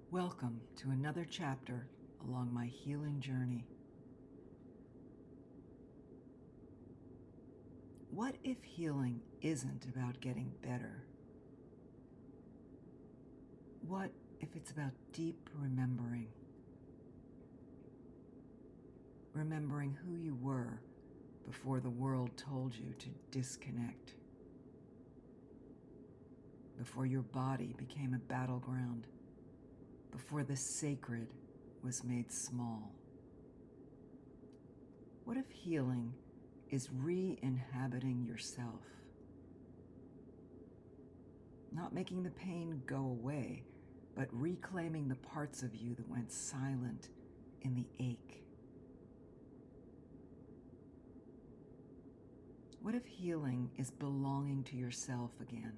Welcome to another chapter along my healing journey. What if healing isn't about getting better? What if it's about deep remembering? Remembering who you were before the world told you to disconnect, before your body became a battleground, before the sacred was made small. What if healing is re-inhabiting yourself? Not making the pain go away, but reclaiming the parts of you that went silent in the ache. What if healing is belonging to yourself again?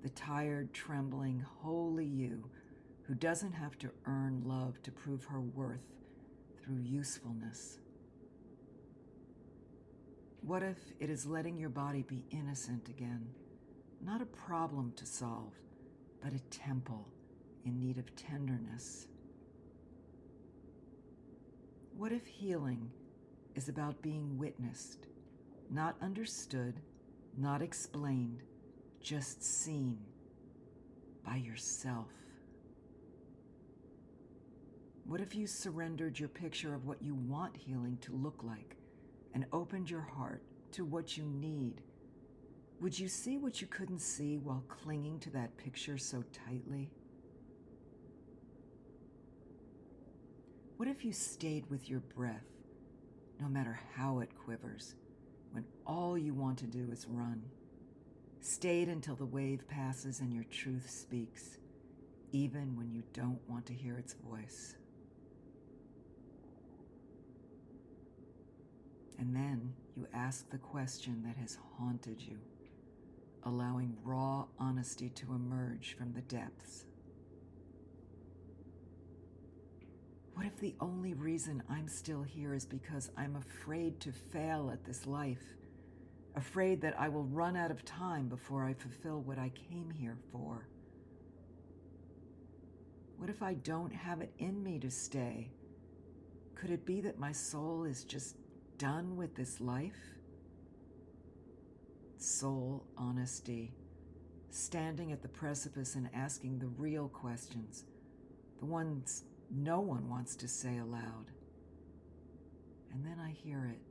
The tired, trembling, holy you who doesn't have to earn love to prove her worth through usefulness. What if it is letting your body be innocent again? Not a problem to solve, but a temple in need of tenderness. What if healing is about being witnessed, not understood, not explained, just seen by yourself? What if you surrendered your picture of what you want healing to look like and opened your heart to what you need? Would you see what you couldn't see while clinging to that picture so tightly? What if you stayed with your breath, no matter how it quivers, when all you want to do is run? Stayed until the wave passes and your truth speaks, even when you don't want to hear its voice. And then you ask the question that has haunted you, allowing raw honesty to emerge from the depths. What if the only reason I'm still here is because I'm afraid to fail at this life, afraid that I will run out of time before I fulfill what I came here for? What if I don't have it in me to stay? Could it be that my soul is just done with this life? Soul honesty, standing at the precipice and asking the real questions, the ones no one wants to say aloud. And then I hear it.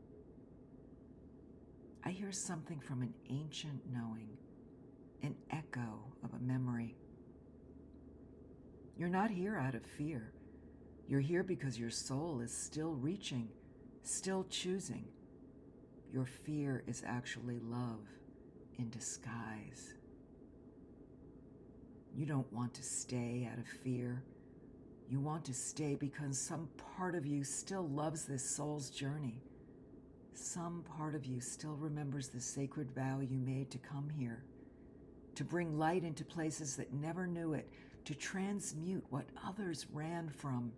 I hear something from an ancient knowing, an echo of a memory. You're not here out of fear. You're here because your soul is still reaching, still choosing. Your fear is actually love in disguise. You don't want to stay out of fear. You want to stay because some part of you still loves this soul's journey. Some part of you still remembers the sacred vow you made to come here, to bring light into places that never knew it, to transmute what others ran from,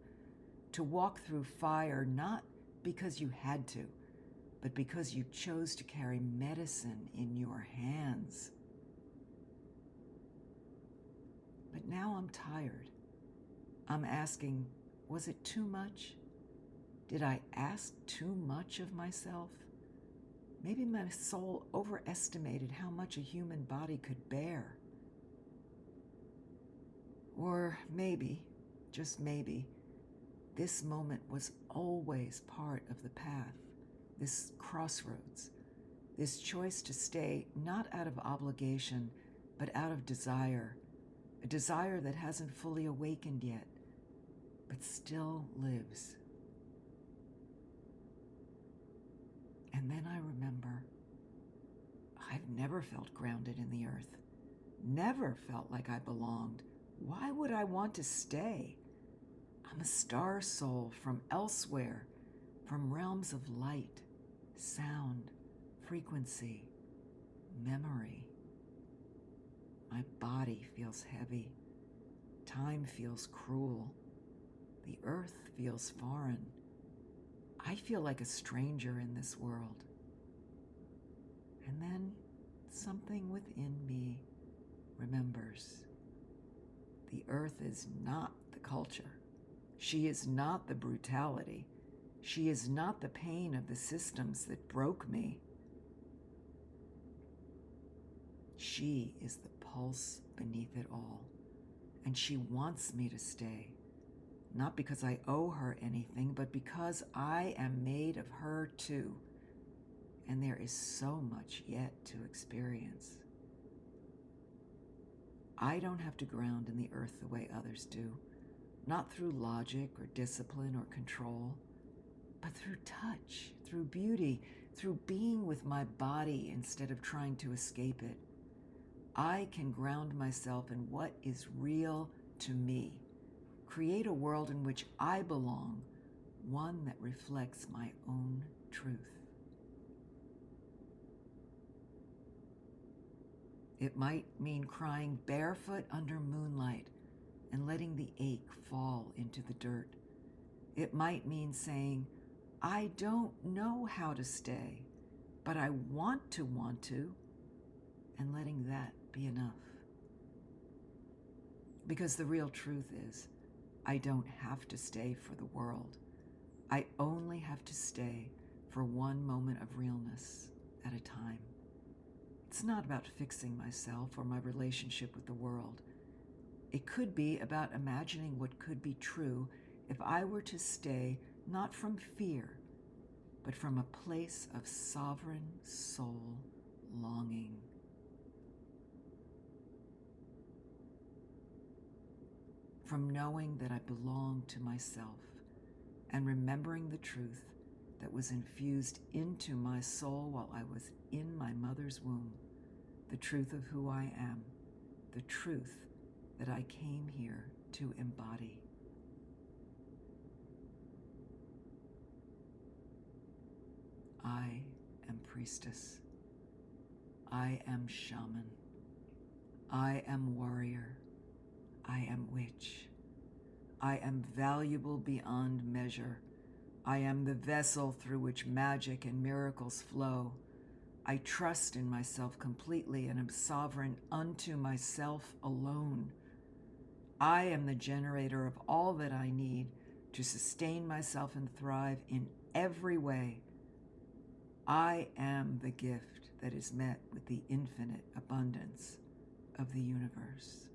to walk through fire not because you had to, but because you chose to carry medicine in your hands. But now I'm tired. I'm asking, was it too much? Did I ask too much of myself? Maybe my soul overestimated how much a human body could bear. Or maybe, just maybe, this moment was always part of the path, this crossroads, this choice to stay not out of obligation, but out of desire, a desire that hasn't fully awakened yet, but still lives. And then I remember, I've never felt grounded in the earth, never felt like I belonged. Why would I want to stay? I'm a star soul from elsewhere, from realms of light, sound, frequency, memory. My body feels heavy. Time feels cruel. The earth feels foreign. I feel like a stranger in this world. And then something within me remembers. The earth is not the culture. She is not the brutality. She is not the pain of the systems that broke me. She is the pulse beneath it all, and she wants me to stay, not because I owe her anything, but because I am made of her too, and there is so much yet to experience. I don't have to ground in the earth the way others do, not through logic or discipline or control, but through touch, through beauty, through being with my body instead of trying to escape it. I can ground myself in what is real to me, create a world in which I belong, one that reflects my own truth. It might mean crying barefoot under moonlight and letting the ache fall into the dirt. It might mean saying, I don't know how to stay, but I want to, and letting that be enough. Because the real truth is, I don't have to stay for the world. I only have to stay for one moment of realness at a time. It's not about fixing myself or my relationship with the world. It could be about imagining what could be true if I were to stay not from fear, but from a place of sovereign soul longing. From knowing that I belong to myself and remembering the truth that was infused into my soul while I was in my mother's womb, the truth of who I am, the truth that I came here to embody. I am priestess. I am shaman. I am warrior. I am witch. I am valuable beyond measure. I am the vessel through which magic and miracles flow. I trust in myself completely and am sovereign unto myself alone. I am the generator of all that I need to sustain myself and thrive in every way. I am the gift that is met with the infinite abundance of the universe.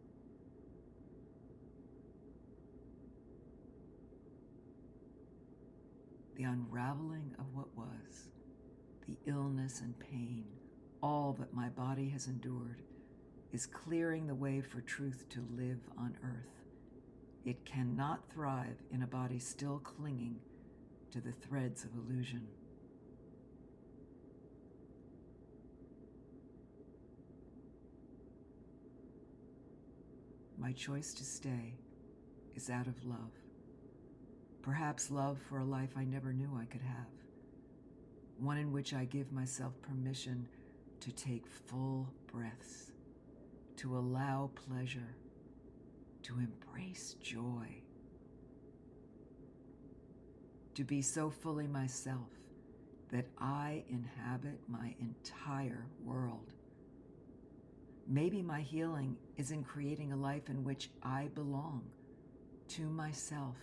The unraveling of what was, the illness and pain, all that my body has endured, is clearing the way for truth to live on earth. It cannot thrive in a body still clinging to the threads of illusion. My choice to stay is out of love. Perhaps love for a life I never knew I could have. One in which I give myself permission to take full breaths, to allow pleasure, to embrace joy, to be so fully myself that I inhabit my entire world. Maybe my healing is in creating a life in which I belong to myself,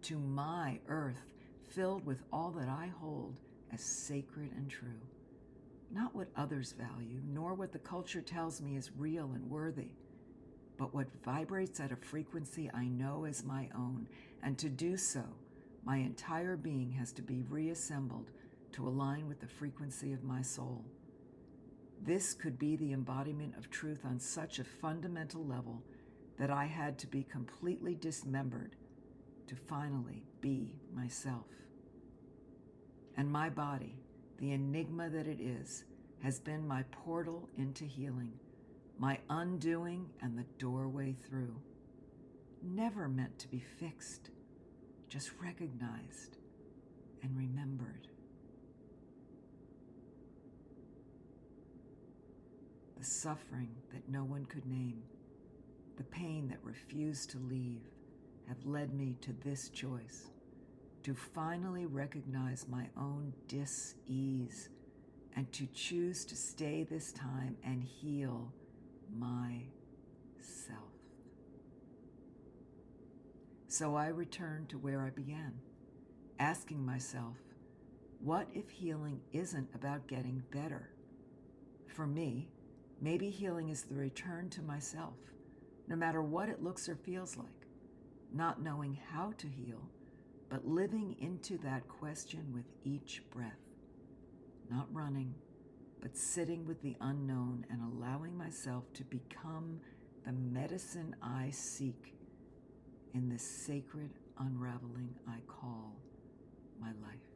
to my earth, filled with all that I hold as sacred and true. Not what others value, nor what the culture tells me is real and worthy, but what vibrates at a frequency I know is my own. And to do so, my entire being has to be reassembled to align with the frequency of my soul. This could be the embodiment of truth on such a fundamental level that I had to be completely dismembered to finally be myself. And my body, the enigma that it is, has been my portal into healing, my undoing and the doorway through. Never meant to be fixed, just recognized and remembered. The suffering that no one could name, the pain that refused to leave, have led me to this choice, to finally recognize my own dis-ease and to choose to stay this time and heal myself. So I returned to where I began, asking myself, what if healing isn't about getting better? For me, maybe healing is the return to myself, no matter what it looks or feels like, not knowing how to heal, but living into that question with each breath, not running, but sitting with the unknown and allowing myself to become the medicine I seek in this sacred unraveling I call my life.